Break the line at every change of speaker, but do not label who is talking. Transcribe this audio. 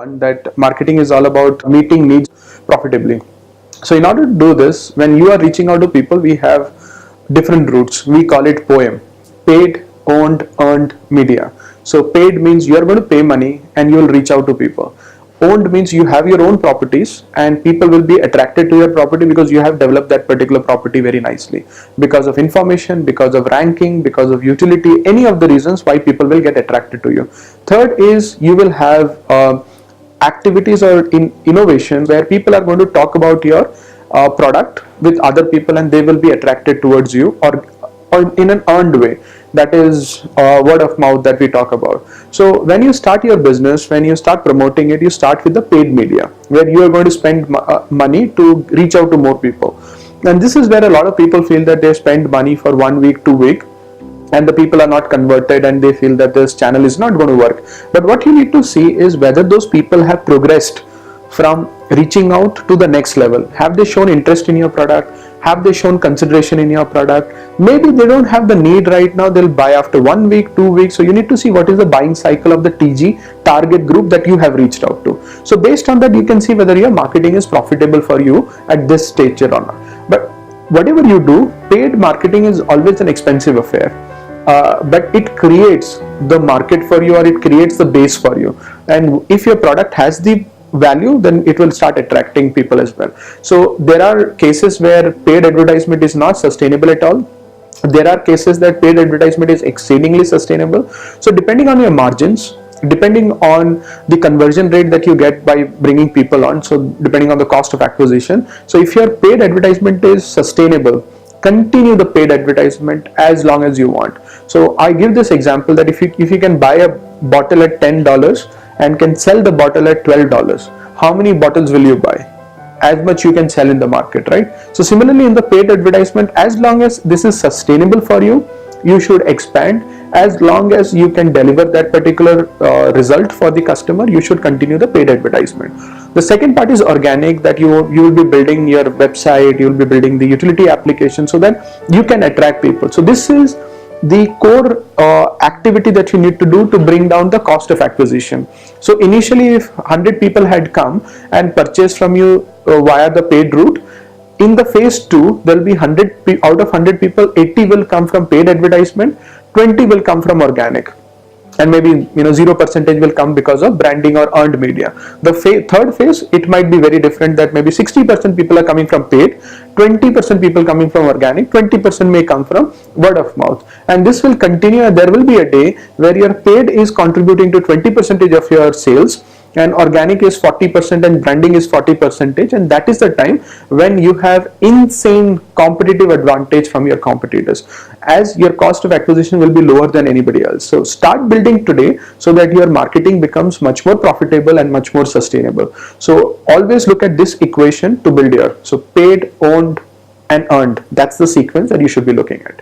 one, that marketing is all about meeting needs profitably. So in order to do this, when you are reaching out to people, we have different routes. We call it POEM: paid, owned, earned, media. So paid means you are going to pay money and you will reach out to people. Owned means you have your own properties and people will be attracted to your property because you have developed that particular property very nicely, because of information, because of ranking, because of utility, any of the reasons why people will get attracted to you. Third is you will have activities or innovation where people are going to talk about your product with other people and they will be attracted towards you, or in an earned way, that is word of mouth that we talk about. So when you start your business, when you start promoting it, you start with the paid media where you are going to spend money to reach out to more people. And this is where a lot of people feel that they spend money for 1 week, 2 weeks, and the people are not converted and they feel that this channel is not going to work. But what you need to see is whether those people have progressed from reaching out to the next level. Have they shown interest in your product? Have they shown consideration in your product? Maybe they don't have the need right now, they'll buy after 1 week, 2 weeks. So you need to see what is the buying cycle of the TG target group that you have reached out to. So based on that, you can see whether your marketing is profitable for you at this stage or not. But whatever you do, paid marketing is always an expensive affair. But it creates the market for you, or it creates the base for you. And if your product has the value, then it will start attracting people as well. So there are cases where paid advertisement is not sustainable at all. There are cases that paid advertisement is exceedingly sustainable. So depending on your margins, depending on the conversion rate that you get by bringing people on, so depending on the cost of acquisition. So if your paid advertisement is sustainable, continue the paid advertisement as long as you want. So I give this example that if you can buy a bottle at $10 and can sell the bottle at $12, how many bottles will you buy? As much you can sell in the market, right? So similarly in the paid advertisement, as long as this is sustainable for you, you should expand. As long as you can deliver that particular result for the customer, you should continue the paid advertisement. The second part is organic, that you will be building your website, you will be building the utility application so that you can attract people. So this is the core activity that you need to do to bring down the cost of acquisition. So initially, if 100 people had come and purchased from you via the paid route, in the phase 2, there will be 100 out of 100 people, 80 will come from paid advertisement, 20 will come from organic, and maybe 0% will come because of branding or earned media. The third phase, it might be very different, that maybe 60% people are coming from paid, 20% people coming from organic, 20% may come from word of mouth, and this will continue. And there will be a day where your paid is contributing to 20% of your sales, and organic is 40% and branding is 40%, and that is the time when you have insane competitive advantage from your competitors, as your cost of acquisition will be lower than anybody else. So start building today so that your marketing becomes much more profitable and much more sustainable. So always look at this equation to build your paid, owned and earned. That's the sequence that you should be looking at.